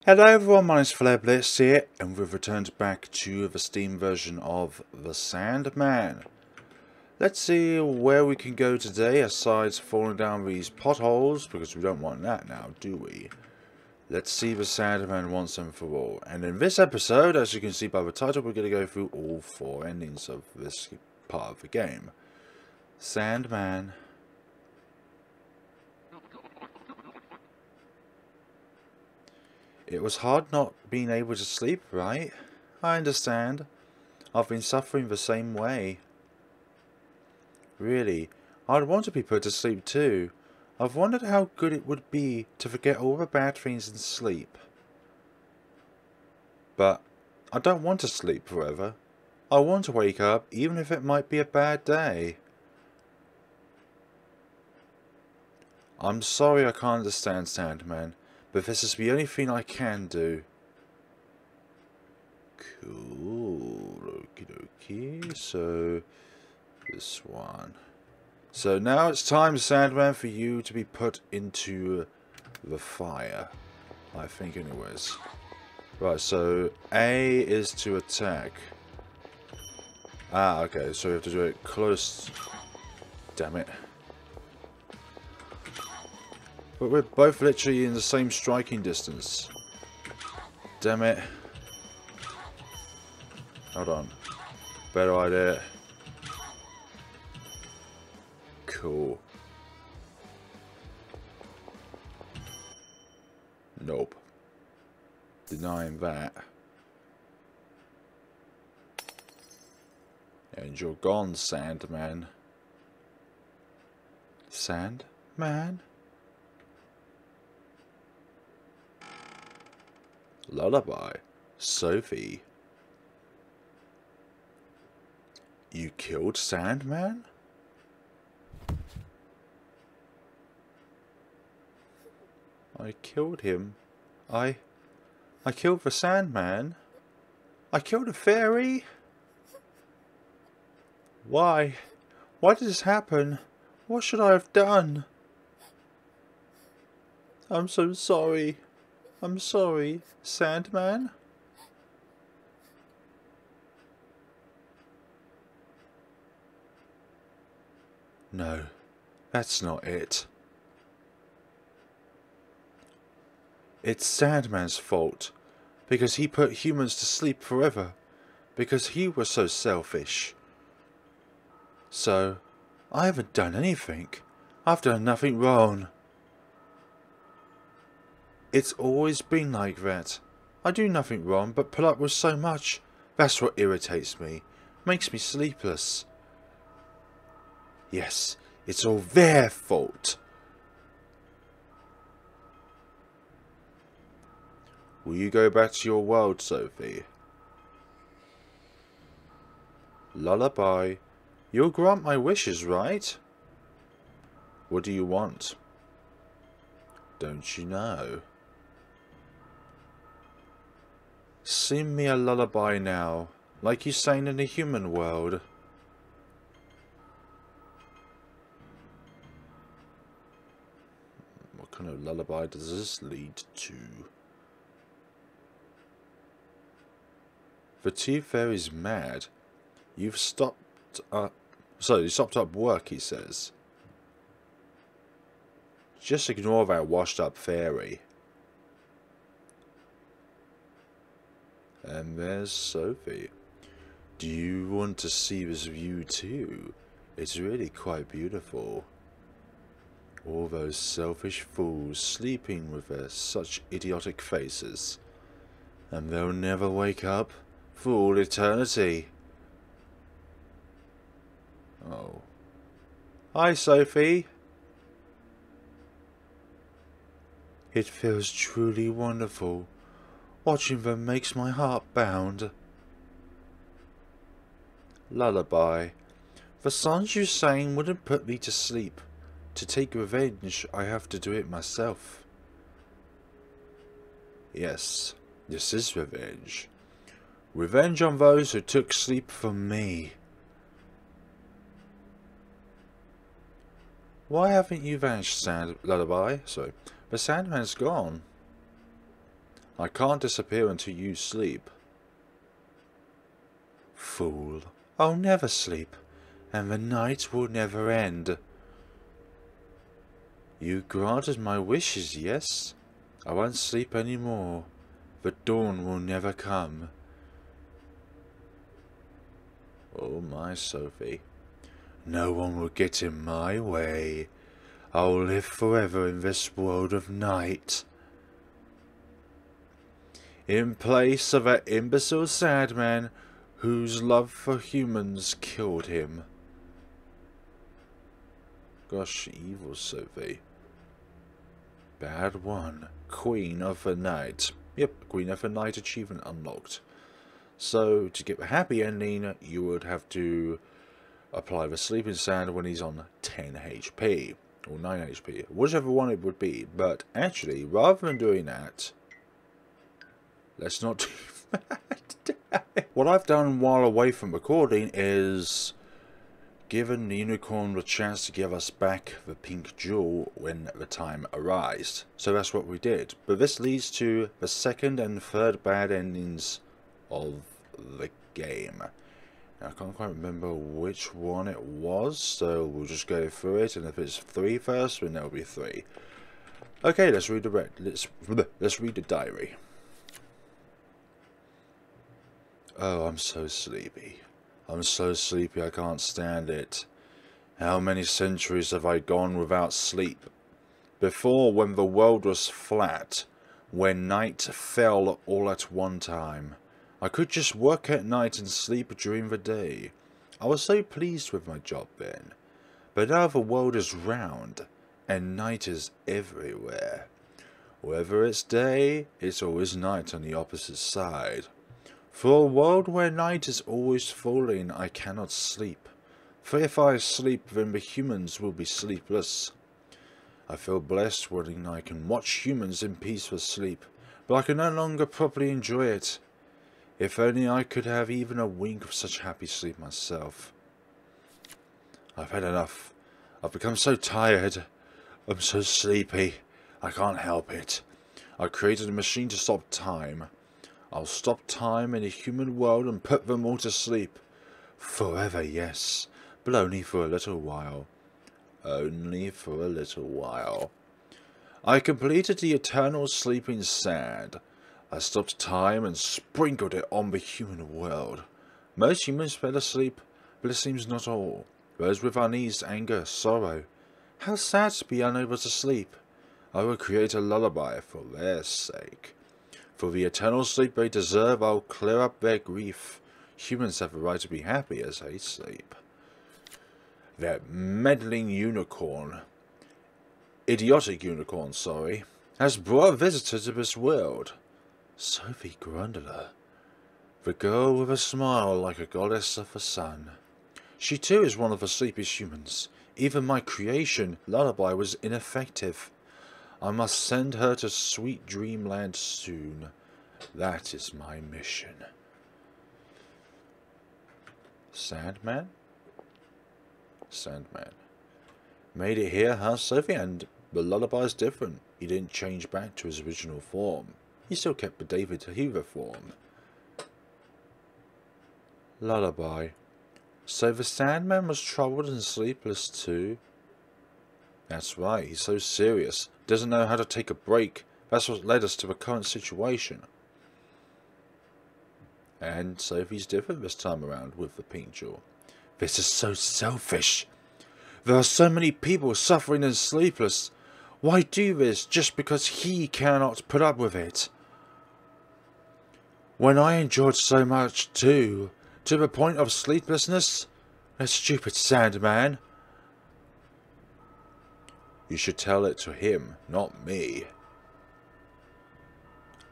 Hello everyone, my name is FlareBlitzed here, and we've returned back to the Steam version of the Sandman. Let's see where we can go today, aside falling down these potholes, because we don't want that now, do we? Let's see the Sandman once and for all. And in this episode, as you can see by the title, we're going to go through all 4 endings of this part of the game. Sandman. It was hard not being able to sleep, right? I understand. I've been suffering the same way. Really, I'd want to be put to sleep too. I've wondered how good it would be to forget all the bad things in sleep. But I don't want to sleep forever. I want to wake up, even if it might be a bad day. I'm sorry I can't understand, Sandman, but this is the only thing I can do. Cool. Okie dokie. So, this one. So now it's time, Sandman, for you to be put into the fire. I think anyways. Right, so A is to attack. Ah, okay, so we have to do it close. Damn it. But we're both literally in the same striking distance. Damn it. Hold on. Better idea. Cool. Nope. Denying that. And you're gone, Sandman. Sandman? Lullaby. Sophie. You killed Sandman? I killed him. I killed the Sandman? I killed a fairy? Why? Why did this happen? What should I have done? I'm so sorry. I'm sorry, Sandman. No, that's not it. It's Sandman's fault, because he put humans to sleep forever, because he was so selfish. So, I haven't done anything. I've done nothing wrong. It's always been like that. I do nothing wrong, but put up with so much. That's what irritates me, makes me sleepless. Yes, it's all their fault. Will you go back to your world, Sophie? Lullaby, you'll grant my wishes, right? What do you want? Don't you know? Sing me a lullaby now, like you sang in the human world. What kind of lullaby does this lead to? The Tooth Fairy's mad. You've stopped up... So, you stopped up work, he says. Just ignore that washed up fairy. And there's Sophie. Do you want to see this view too? It's really quite beautiful. All those selfish fools sleeping with their such idiotic faces. And they'll never wake up for all eternity. Oh. Hi, Sophie. It feels truly wonderful. Watching them makes my heart bound. Lullaby. The songs you sang wouldn't put me to sleep. To take revenge, I have to do it myself. Yes, this is revenge. Revenge on those who took sleep from me. Why haven't you vanished, Lullaby? Sorry. The Sandman's gone. I can't disappear until you sleep. Fool. I'll never sleep, and the night will never end. You granted my wishes, yes? I won't sleep any more. The dawn will never come. Oh my, Sophie. No one will get in my way. I'll live forever in this world of night. In place of that imbecile Sandman whose love for humans killed him. Gosh, evil Sophie. Bad one. Queen of the Night. Yep, Queen of the Night achievement unlocked. So, to get the happy ending, you would have to apply the sleeping sand when he's on 10 HP. Or 9 HP. Whichever one it would be. But actually, rather than doing that, let's not do that. What I've done while away from recording is given the unicorn the chance to give us back the pink jewel when the time arrived. So that's what we did. But this leads to the second and third bad endings of the game. Now, I can't quite remember which one it was, so we'll just go through it, and if it's 3 first, then there'll be 3. Okay, let's read the diary. Oh, I'm so sleepy. I'm so sleepy I can't stand it. How many centuries have I gone without sleep? Before, when the world was flat, when night fell all at one time, I could just work at night and sleep during the day. I was so pleased with my job then. But now the world is round, and night is everywhere. Whether it's day, it's always night on the opposite side. For a world where night is always falling, I cannot sleep. For if I sleep, then the humans will be sleepless. I feel blessed when I can watch humans in peaceful sleep, but I can no longer properly enjoy it. If only I could have even a wink of such happy sleep myself. I've had enough. I've become so tired. I'm so sleepy. I can't help it. I created a machine to stop time. I'll stop time in a human world and put them all to sleep. Forever, yes, but only for a little while. Only for a little while. I completed the eternal sleeping sand. I stopped time and sprinkled it on the human world. Most humans fell asleep, but it seems not all. Those with unease, anger, sorrow. How sad to be unable to sleep. I will create a lullaby for their sake. For the eternal sleep they deserve, I'll clear up their grief. Humans have a right to be happy as they sleep. That meddling unicorn, idiotic unicorn, sorry, has brought a visitor to this world. Sophie Grundler, the girl with a smile like a goddess of the sun. She too is one of the sleepiest humans. Even my creation, Lullaby, was ineffective. I must send her to sweet dreamland soon. That is my mission. Sandman? Sandman. Made it here, huh, Sophie? And the Lullaby's different. He didn't change back to his original form. He still kept the David Hoover form. Lullaby. So the Sandman was troubled and sleepless too? That's right, he's so serious. Doesn't know how to take a break. That's what led us to the current situation. And Sophie's different this time around with the pink jewel. This is so selfish. There are so many people suffering and sleepless. Why do this just because he cannot put up with it? When I enjoyed so much too, to the point of sleeplessness? That stupid Sandman. You should tell it to him, not me.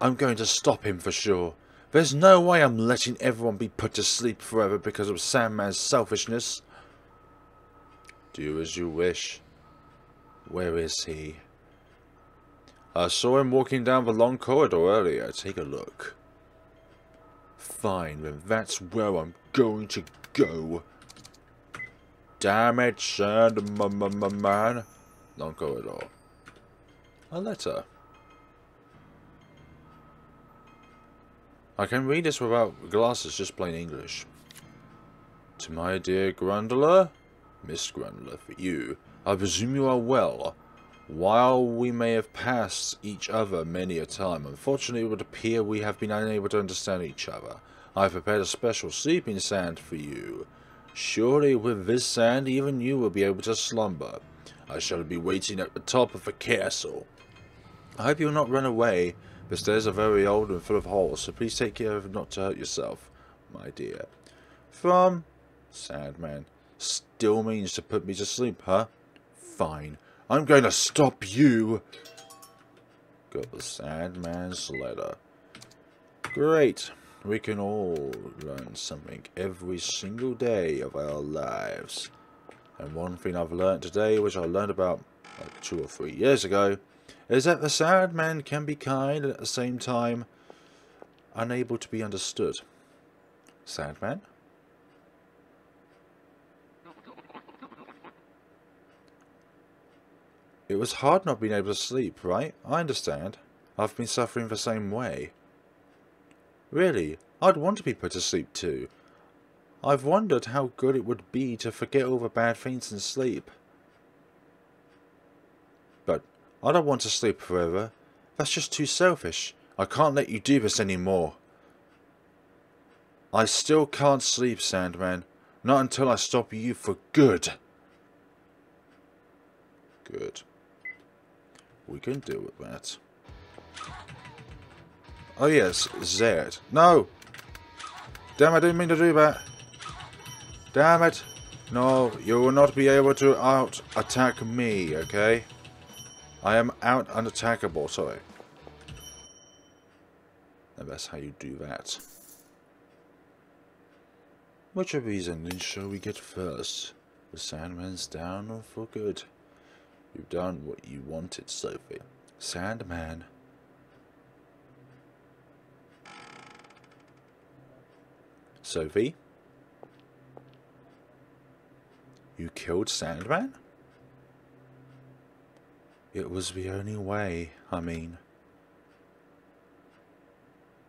I'm going to stop him for sure. There's no way I'm letting everyone be put to sleep forever because of Sandman's selfishness. Do as you wish. Where is he? I saw him walking down the long corridor earlier. Take a look. Fine, then that's where I'm going to go. Damn it, Sandman. Long corridor. A letter. I can read this without glasses, just plain English. To my dear Grundler, Miss Grundler, for you. I presume you are well. While we may have passed each other many a time, unfortunately it would appear we have been unable to understand each other. I have prepared a special sleeping sand for you. Surely with this sand even you will be able to slumber. I shall be waiting at the top of the castle. I hope you will not run away. The stairs are very old and full of holes, so please take care of not to hurt yourself, my dear. From Sandman. Still means to put me to sleep, huh? Fine. I'm going to stop you. Got the Sandman's letter. Great. We can all learn something every single day of our lives. And one thing I've learned today, which I learned about like 2 or 3 years ago, is that the Sandman can be kind and at the same time unable to be understood. Sandman? It was hard not being able to sleep, right? I understand. I've been suffering the same way. Really, I'd want to be put to sleep too. I've wondered how good it would be to forget all the bad things in sleep. But I don't want to sleep forever. That's just too selfish. I can't let you do this anymore. I still can't sleep, Sandman. Not until I stop you for good. Good. We can deal with that. Oh yes, Zed. No! Damn, I didn't mean to do that. Damn it. No, you will not be able to out-attack me, okay? I am out-unattackable, sorry. And that's how you do that. Which of these endings shall we get first? The Sandman's down for good. You've done what you wanted, Sophie. Sandman. Sophie? You killed Sandman? It was the only way, I mean.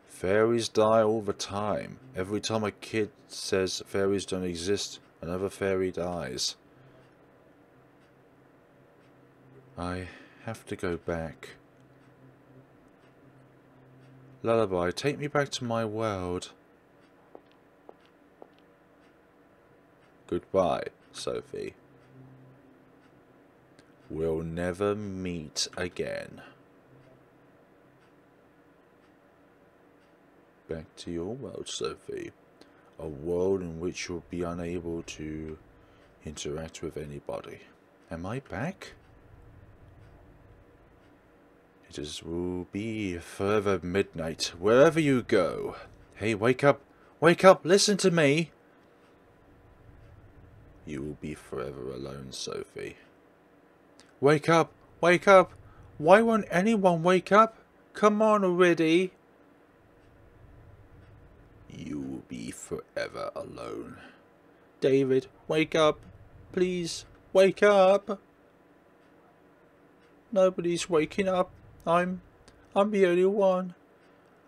Fairies die all the time. Every time a kid says fairies don't exist, another fairy dies. I have to go back. Lullaby, take me back to my world. Goodbye, Sophie. We'll never meet again. Back to your world, Sophie. A world in which you'll be unable to interact with anybody. Am I back? Will be forever midnight, wherever you go. Hey, wake up! Wake up! Listen to me! You will be forever alone, Sophie. Wake up! Wake up! Why won't anyone wake up? Come on already! You will be forever alone. David, wake up! Please, wake up! Nobody's waking up. I'm the only one.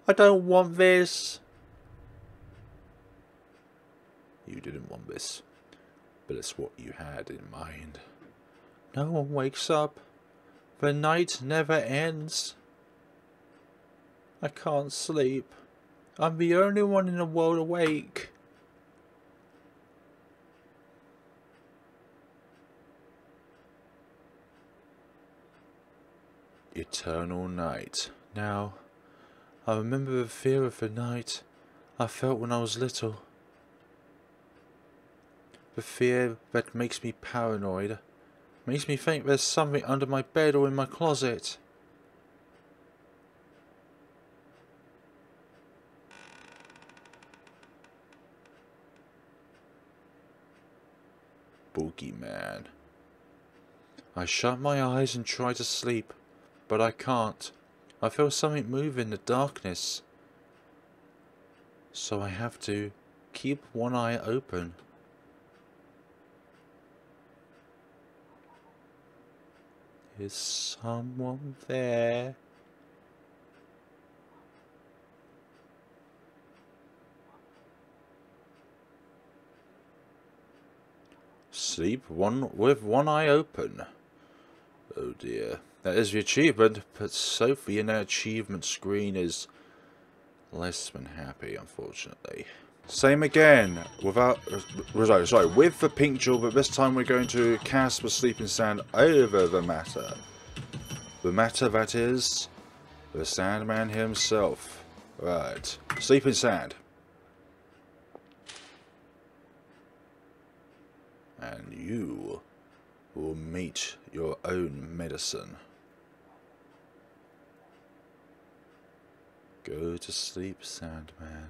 I don't want this. You didn't want this, but it's what you had in mind. No one wakes up. The night never ends. I can't sleep. I'm the only one in the world awake. Eternal night. Now, I remember the fear of the night I felt when I was little. The fear that makes me paranoid. Makes me think there's something under my bed or in my closet. Boogeyman. I shut my eyes and try to sleep, but I can't. I feel something move in the darkness. So I have to keep one eye open. Is someone there? Sleep with one eye open. Oh dear. That is the achievement, but Sophie in that achievement screen is less than happy, unfortunately. Same again, with the pink jewel, but this time we're going to cast the sleeping sand over the matter. The matter that is the Sandman himself. Right, sleeping sand. And you will meet your own medicine. Go to sleep, Sandman.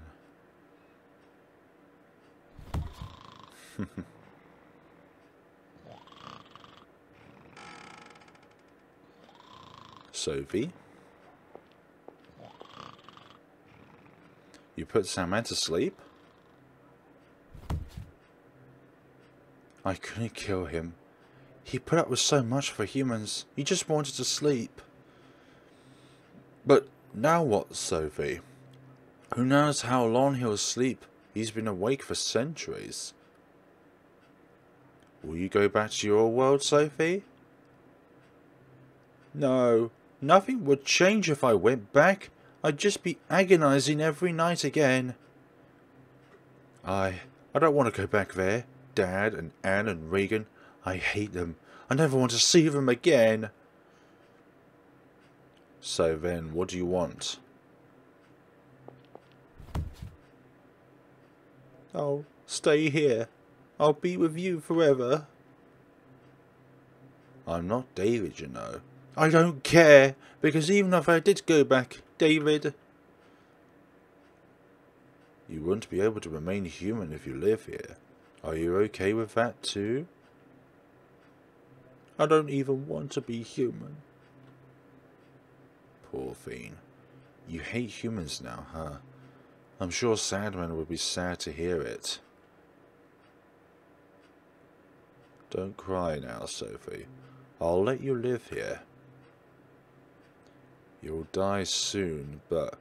Sophie? You put Sandman to sleep? I couldn't kill him. He put up with so much for humans. He just wanted to sleep. But now what, Sophie? Who knows how long he'll sleep? He's been awake for centuries. Will you go back to your world, Sophie? No, nothing would change if I went back. I'd just be agonizing every night again. I don't want to go back there. Dad and Anne and Regan, I hate them. I never want to see them again. So then, what do you want? I'll stay here. I'll be with you forever. I'm not David, you know. I don't care, because even if I did go back, David, you wouldn't be able to remain human if you live here. Are you okay with that too? I don't even want to be human. Poor thing. You hate humans now, huh? I'm sure Sandman would be sad to hear it. Don't cry now, Sophie. I'll let you live here. You'll die soon, but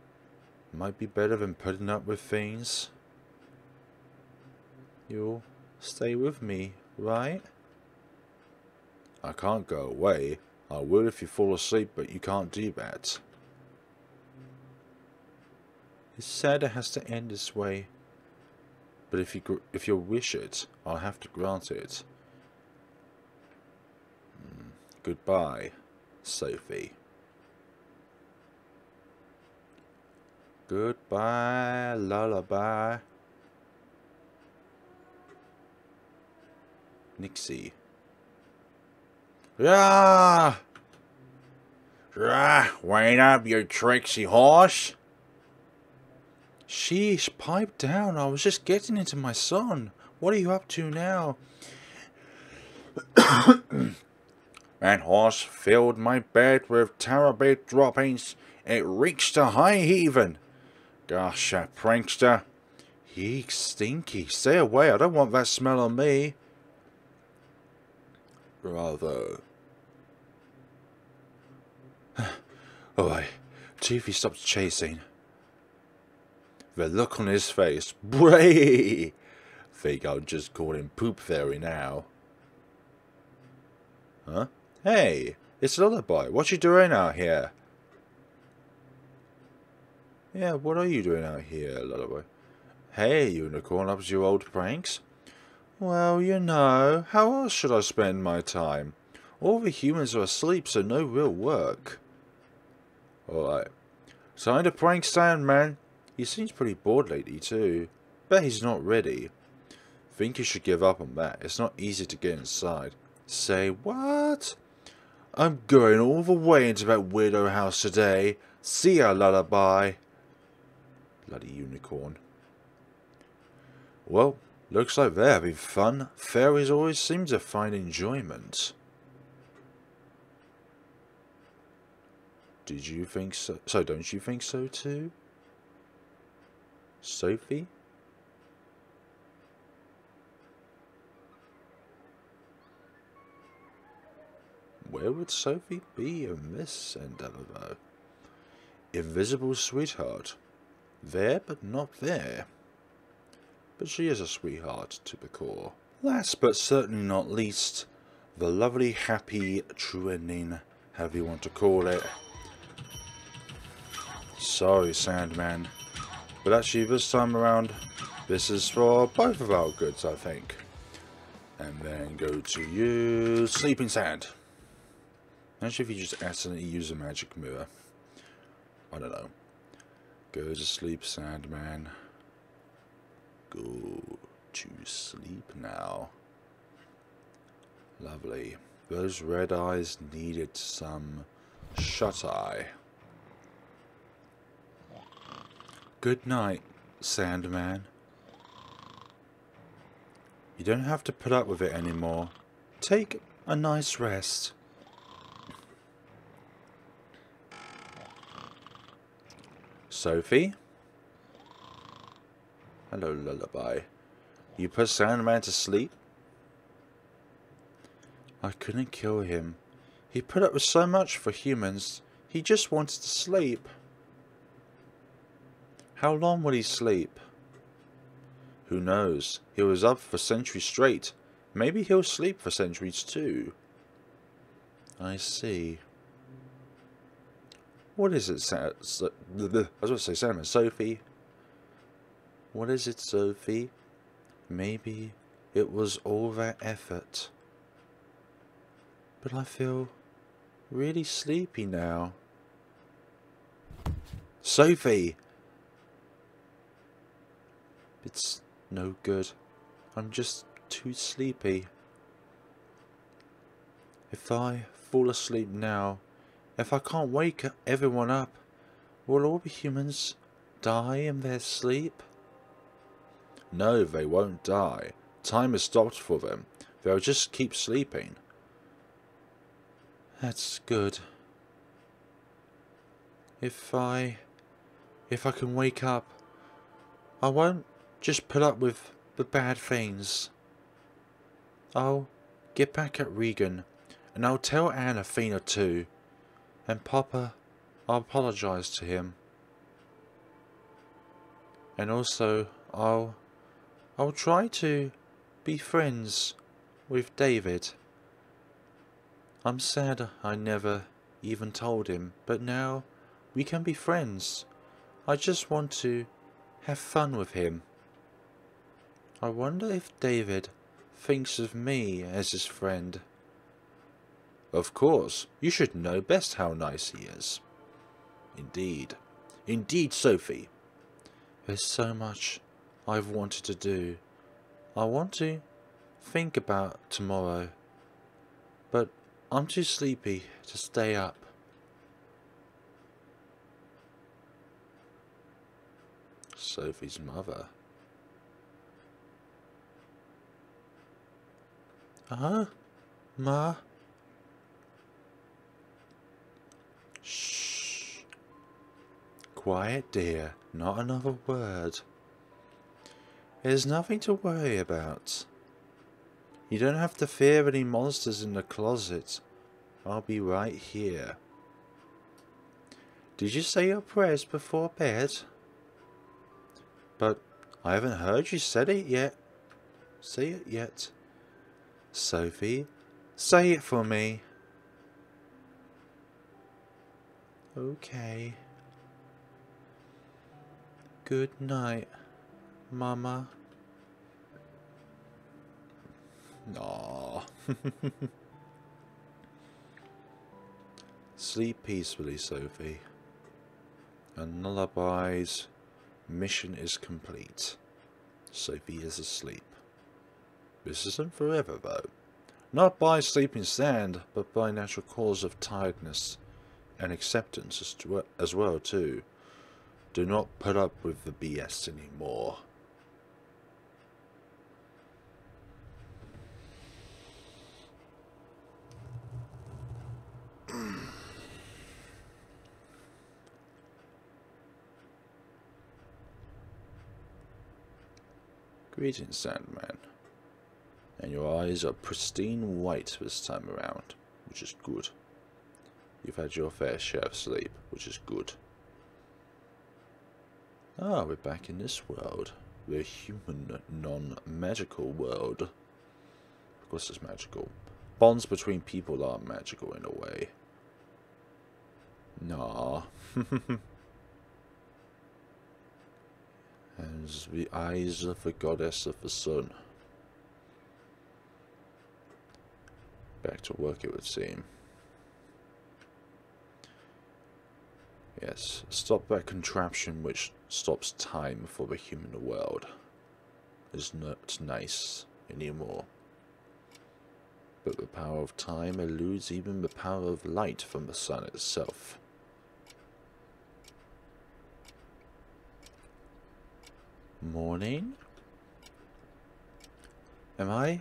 it might be better than putting up with things. You'll stay with me, right? I can't go away. I will if you fall asleep, but you can't do that. It's sad it has to end this way. But if you wish it, I'll have to grant it. Goodbye, Sophie. Goodbye, lullaby. Nixie. Yeah! Wait up, you tricksy horse. Sheesh, pipe down. I was just getting into my son. What are you up to now? That horse filled my bed with terabit droppings. It reached a high heaven. Gosh, that prankster. Yeek, stinky. Stay away. I don't want that smell on me. Bravo. Alright, Chiefy stopped chasing. The look on his face. Bray! Think I'll just call him Poop Fairy now. Huh? Hey, it's Lullaby. What you doing out here? Yeah, what are you doing out here, Lullaby? Hey, Unicorn, up to your old pranks? Well, you know, how else should I spend my time? All the humans are asleep, so no real work. Alright. Time to prank Sandman. He seems pretty bored lately, too. Bet he's not ready. Think you should give up on that. It's not easy to get inside. Say what? I'm going all the way into that weirdo house today. See ya, Lullaby. Bloody unicorn. Well, looks like they're having fun. Fairies always seem to find enjoyment. Did you think so? So don't you think so too? Sophie? Where would Sophie be in this endeavour though? Invisible sweetheart. There but not there. But she is a sweetheart to the core. Last but certainly not least, the lovely, happy, true ending, however you want to call it. Sorry, Sandman. But actually, this time around, this is for both of our goods, I think. And then go to you, Sleeping Sand. Actually, if you just accidentally use a magic mirror. I don't know. Go to sleep, Sandman. Go to sleep now. Lovely. Those red eyes needed some shut-eye. Good night, Sandman. You don't have to put up with it anymore. Take a nice rest. Sophie? Hello, lullaby. You put Sandman to sleep? I couldn't kill him. He put up with so much for humans. He just wanted to sleep. How long will he sleep? Who knows? He was up for centuries straight. Maybe he'll sleep for centuries too. I see. What is it, I was going to say Sandman. Sophie? What is it, Sophie? Maybe it was all that effort. But I feel really sleepy now. Sophie! It's no good. I'm just too sleepy. If I fall asleep now, if I can't wake everyone up, will all the humans die in their sleep? No, they won't die. Time has stopped for them. They'll just keep sleeping. That's good. If I can wake up, I won't just put up with the bad things. I'll get back at Regan, and I'll tell Anne a thing or two. And Papa, I'll apologize to him. And also, I'll try to be friends with David. I'm sad I never even told him, but now we can be friends. I just want to have fun with him. I wonder if David thinks of me as his friend. Of course, you should know best how nice he is. Indeed. Indeed, Sophie. There's so much I've wanted to do. I want to think about tomorrow, but I'm too sleepy to stay up. Sophie's mother. Ma? Shh. Quiet, dear. Not another word. There's nothing to worry about. You don't have to fear any monsters in the closet. I'll be right here. Did you say your prayers before bed? But I haven't heard you say it yet. Say it yet. Sophie, say it for me. Okay. Good night, Mama. Aww. Sleep peacefully, Sophie. And Lullaby's mission is complete. Sophie is asleep. This isn't forever, though. Not by sleeping sand, but by natural cause of tiredness and acceptance as well, too. Do not put up with the BS anymore. Greetings, Sandman. And your eyes are pristine white this time around, which is good. You've had your fair share of sleep, which is good. Ah, we're back in this world. The human, non-magical world. course it's magical. Bonds between people are magical in a way. Nah. As the eyes of the goddess of the sun. Back to work, it would seem. Yes, stop that contraption which stops time for the human world. Is not nice anymore. But the power of time eludes even the power of light from the sun itself. Morning? Am I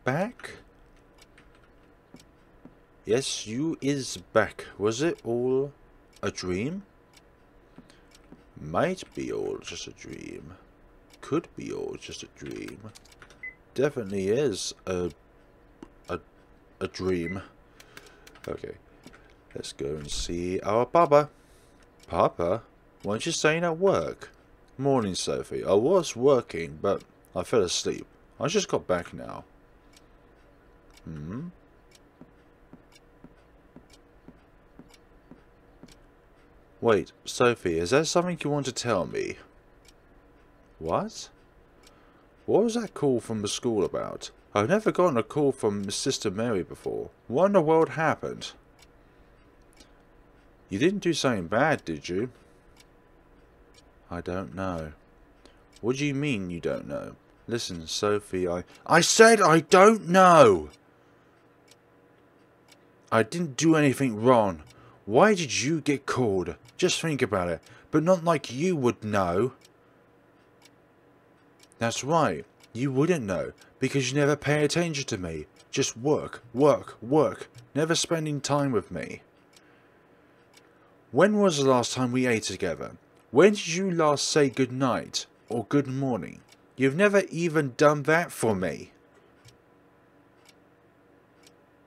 back? Yes, you is back. Was it all a dream? Might be all just a dream. Could be all just a dream. Definitely is a dream. Okay, let's go and see our Papa. Papa? Weren't you staying at work? Morning, Sophie. I was working, but I fell asleep. I just got back now. Wait, Sophie, is there something you want to tell me? What? What was that call from the school about? I've never gotten a call from Sister Mary before. What in the world happened? You didn't do something bad, did you? I don't know. What do you mean you don't know? Listen, Sophie, I said I don't know! I didn't do anything wrong. Why did you get called? Just think about it. But not like you would know. That's right. You wouldn't know. Because you never pay attention to me. Just work, work, work. Never spending time with me. When was the last time we ate together? When did you last say good night? Or good morning? You've never even done that for me.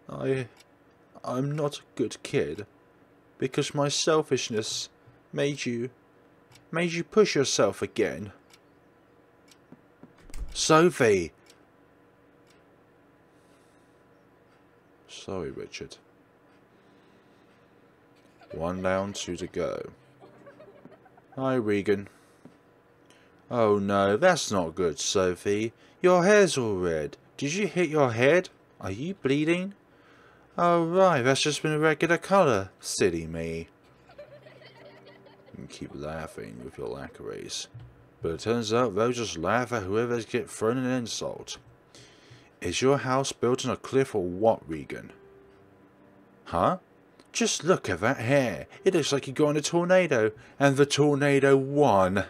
I'm not a good kid. Because my selfishness made you push yourself again. Sophie! Sorry, Richard. One down, two to go. Hi, Regan. Oh no, that's not good, Sophie. Your hair's all red. Did you hit your head? Are you bleeding? Oh right, that's just been a regular colour. Silly me. You can keep laughing with your lacqueries. But it turns out they'll just laugh at whoever gets thrown an insult. Is your house built on a cliff or what, Regan? Huh? Just look at that hair. It looks like you got in a tornado, and the tornado won.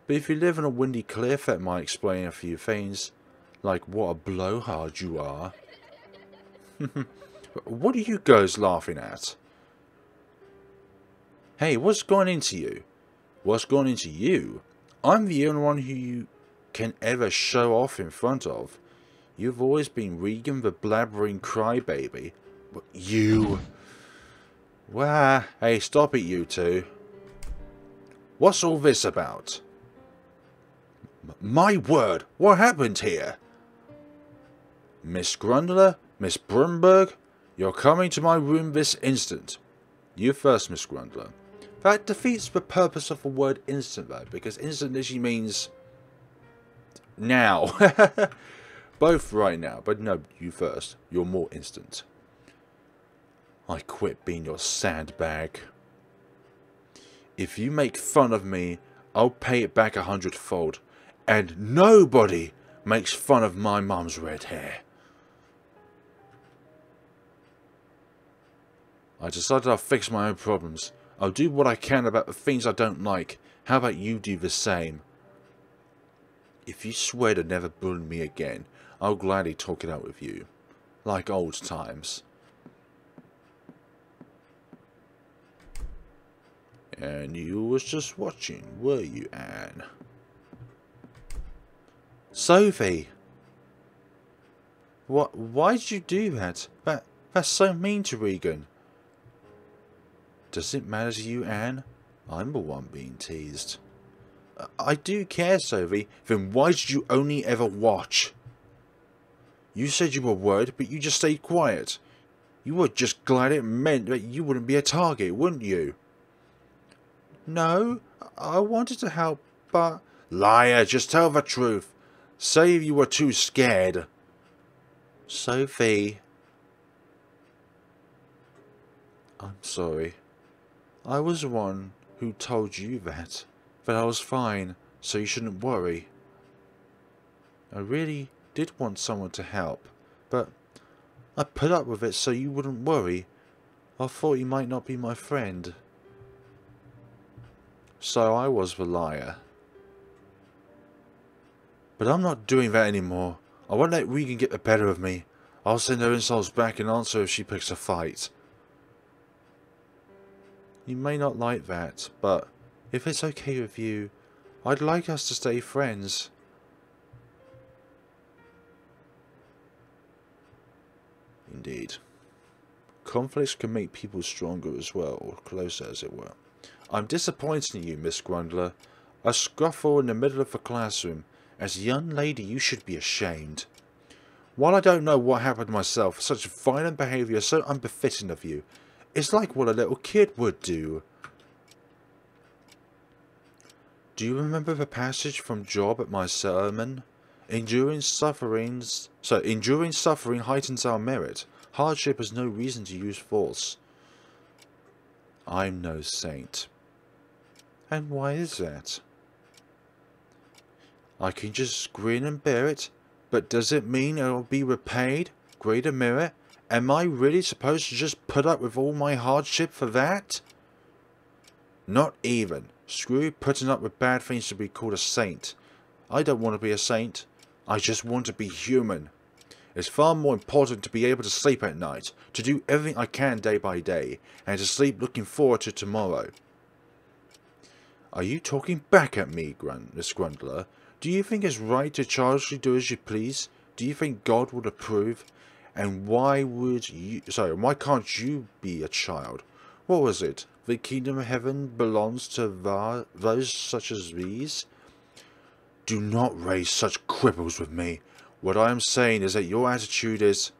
But if you live on a windy cliff, that might explain a few things. Like what a blowhard you are. What are you guys laughing at? Hey, what's gone into you? What's gone into you? I'm the only one who you can ever show off in front of. You've always been Regan the blabbering crybaby. But you... Wah, hey, stop it, you two. What's all this about? My word, what happened here? Miss Grundler? Miss Brumberg? You're coming to my room this instant. You first, Miss Grundler. That defeats the purpose of the word instant, though, because instant literally means now. Both right now, but no, you first. You're more instant. I quit being your sandbag. If you make fun of me, I'll pay it back 100-fold. And nobody makes fun of my mum's red hair. I decided I'll fix my own problems. I'll do what I can about the things I don't like. How about you do the same? If you swear to never bully me again, I'll gladly talk it out with you. Like old times. And you was just watching, were you, Anne? Sophie! What? Why did you do that? That's so mean to Regan. Does it matter to you, Anne? I'm the one being teased. I do care, Sophie. Then why did you only ever watch? You said you were worried, but you just stayed quiet. You were just glad it meant that you wouldn't be a target, wouldn't you? No, I wanted to help, but... Liar, just tell the truth. Say you were too scared. Sophie. I'm sorry. I was the one who told you that I was fine, so you shouldn't worry. I really did want someone to help, but I put up with it so you wouldn't worry. I thought you might not be my friend. So I was the liar. But I'm not doing that anymore. I won't let Regan get the better of me. I'll send her insults back and answer if she picks a fight. You may not like that, but if it's okay with you, I'd like us to stay friends. Indeed. Conflicts can make people stronger as well, or closer as it were. I'm disappointed in you, Miss Grundler. A scuffle in the middle of the classroom. As a young lady, you should be ashamed. While I don't know what happened myself, such violent behaviour is so unbefitting of you. It's like what a little kid would do. Do you remember the passage from Job at my sermon? Enduring suffering heightens our merit. Hardship is no reason to use force. I'm no saint. And why is that? I can just grin and bear it, but does it mean I'll be repaid? Greater merit? Am I really supposed to just put up with all my hardship for that? Not even. Screw putting up with bad things to be called a saint. I don't want to be a saint. I just want to be human. It's far more important to be able to sleep at night, to do everything I can day by day, and to sleep looking forward to tomorrow. Are you talking back at me, Miss Grundler? Do you think it's right to childishly do as you please? Do you think God would approve? And why can't you be a child? What was it? The kingdom of heaven belongs to those such as these? Do not raise such quibbles with me. What I am saying is that your attitude is...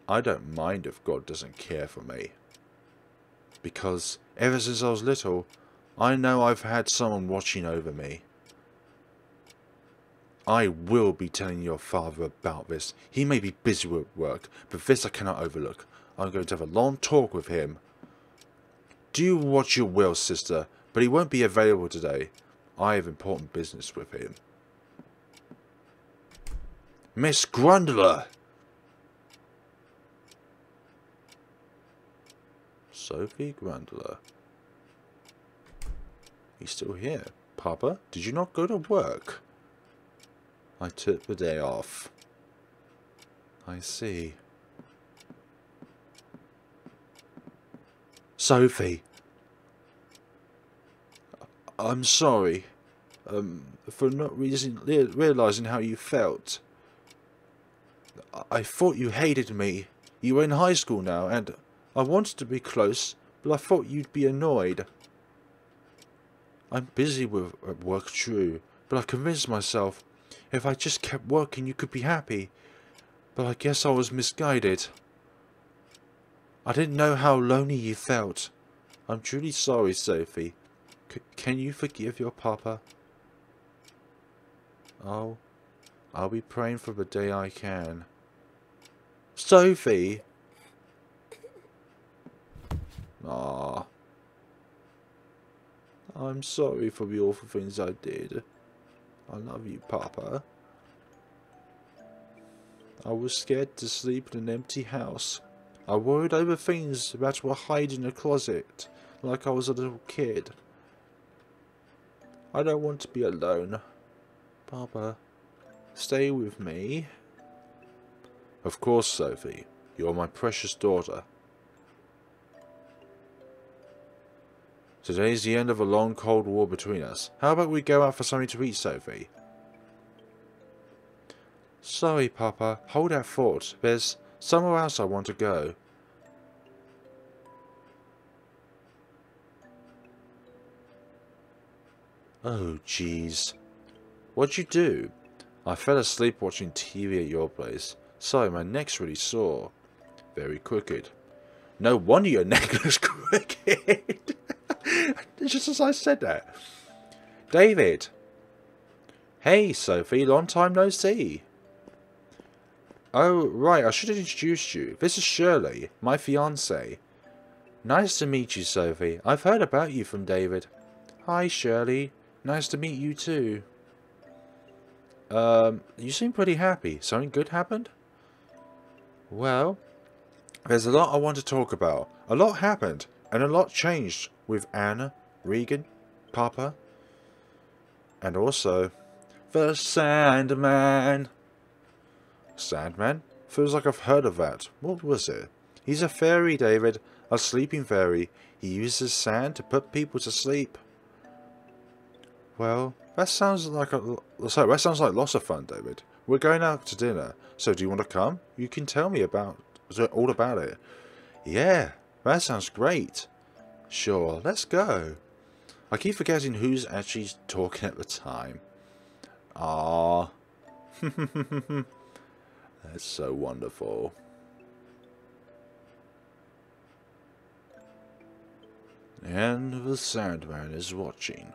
I don't mind if God doesn't care for me. Because ever since I was little, I know I've had someone watching over me. I will be telling your father about this. He may be busy with work, but this I cannot overlook. I'm going to have a long talk with him. Do what you will, sister, but he won't be available today. I have important business with him. Miss Grundler! Sophie Grundler. He's still here. Papa, did you not go to work? I took the day off. I see. Sophie. I'm sorry. For not realizing how you felt. I thought you hated me. You were in high school now, and I wanted to be close, but I thought you'd be annoyed. I'm busy with work, true, but I convinced myself if I just kept working you could be happy. But I guess I was misguided. I didn't know how lonely you felt. I'm truly sorry, Sophie. Can you forgive your papa? Oh, I'll be praying for the day I can. Sophie! Ah. I'm sorry for the awful things I did. I love you, Papa. I was scared to sleep in an empty house. I worried over things that were hiding in a closet, like I was a little kid. I don't want to be alone. Papa, stay with me. Of course, Sophie. You're my precious daughter. Today's the end of a long cold war between us. How about we go out for something to eat, Sophie? Sorry, Papa. Hold that thought. There's somewhere else I want to go. Oh, jeez. What'd you do? I fell asleep watching TV at your place. Sorry, my neck's really sore. Very crooked. No wonder your neck looks crooked. Just as I said that. David. Hey, Sophie. Long time no see. Oh, right. I should have introduced you. This is Shirley, my fiancée. Nice to meet you, Sophie. I've heard about you from David. Hi, Shirley. Nice to meet you, too. You seem pretty happy. Something good happened? Well, there's a lot I want to talk about. A lot happened, and a lot changed with Anna, Regan, Papa, and also the Sandman. Sandman? Feels like I've heard of that. What was it? He's a fairy, David. A sleeping fairy. He uses sand to put people to sleep. Well, that sounds like lots of fun, David. We're going out to dinner, so do you want to come? You can tell me all about it. Yeah, that sounds great. Sure, let's go. I keep forgetting who's actually talking at the time. Ah, that's so wonderful. And the Sandman is watching.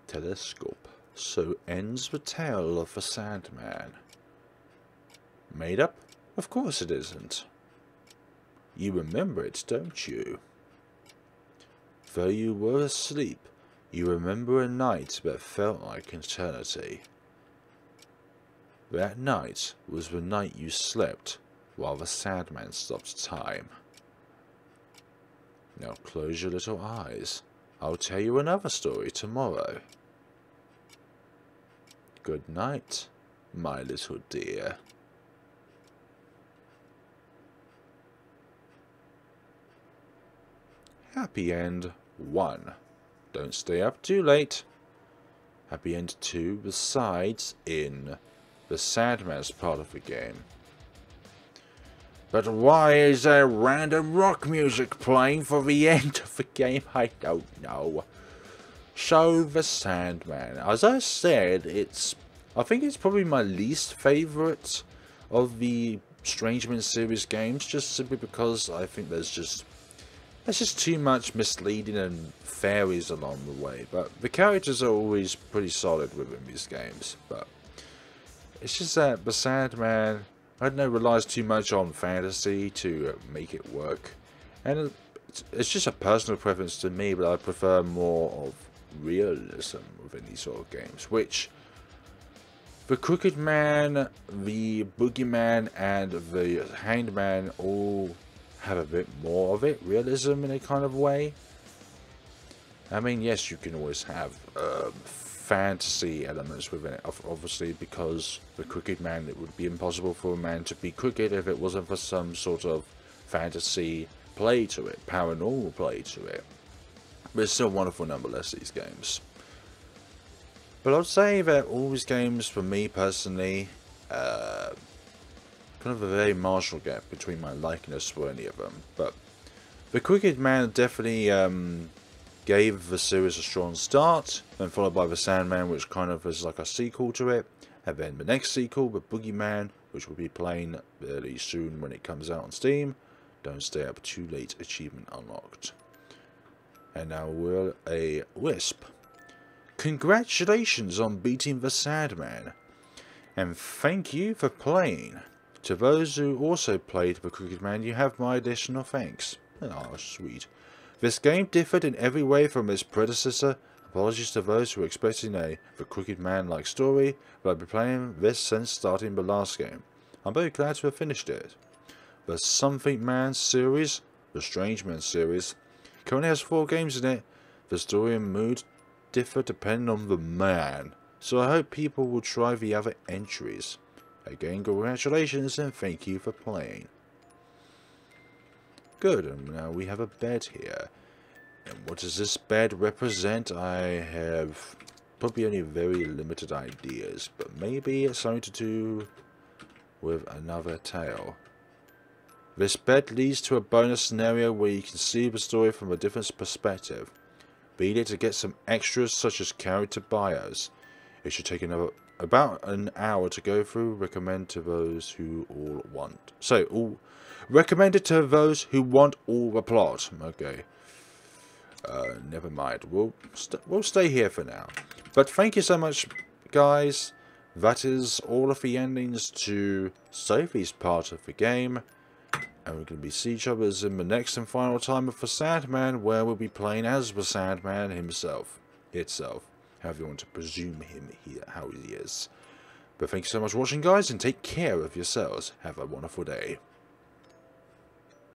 Telescope. So ends the tale of the Sandman. Made up? Of course it isn't. You remember it, don't you? Though you were asleep, you remember a night that felt like eternity. That night was the night you slept while the Sandman stopped time. Now close your little eyes. I'll tell you another story tomorrow. Good night, my little dear. Happy End 1. Don't stay up too late. Happy End 2 resides in the Sandman's part of the game. But why is there random rock music playing for the end of the game? I don't know. So, the Sandman. As I said, I think it's probably my least favourite of the Strangeman series games, just simply because I think there's just too much misleading and fairies along the way. But the characters are always pretty solid within these games. But it's just that the Sandman, I don't know, relies too much on fantasy to make it work. And it's just a personal preference to me, but I prefer more of realism within these sort of games, which the Crooked Man, the Boogeyman, and the Hanged Man all have a bit more of it, realism in a kind of way. I mean, yes, you can always have fantasy elements within it, obviously, because the Crooked Man, it would be impossible for a man to be crooked if it wasn't for some sort of fantasy play to it, paranormal play to it. But it's still wonderful nonetheless, these games. But I'd say that all these games, for me personally, kind of a very marginal gap between my likeness for any of them. But the Crooked Man definitely gave the series a strong start, then followed by the Sandman, which kind of is like a sequel to it. And then the next sequel, the Boogeyman, which will be playing really soon when it comes out on Steam. Don't stay up too late, achievement unlocked. And now we're a Wisp. Congratulations on beating the Sandman. And thank you for playing. To those who also played the Crooked Man, you have my additional thanks. Oh, sweet. This game differed in every way from its predecessor. Apologies to those who were expecting the Crooked Man-like story, but I've been playing this since starting the last game. I'm very glad to have finished it. The Something Man series, the Strange Man series, currently has 4 games in it. The story and mood differ depending on the man, so I hope people will try the other entries. Again, congratulations and thank you for playing. Good, and now we have a bed here. And what does this bed represent? I have probably only very limited ideas, but maybe it's something to do with another tale. This bed leads to a bonus scenario where you can see the story from a different perspective. Be there to get some extras such as character bios. It should take about an hour to go through. Recommended to those who want all the plot. Okay. Never mind. We'll stay here for now. But thank you so much, guys. That is all of the endings to Sophie's part of the game. And we're going to see each other in the next and final time of the Sandman, where we'll be playing as the Sandman himself. However you want to presume him here, how he is. But thank you so much for watching, guys, and take care of yourselves. Have a wonderful day.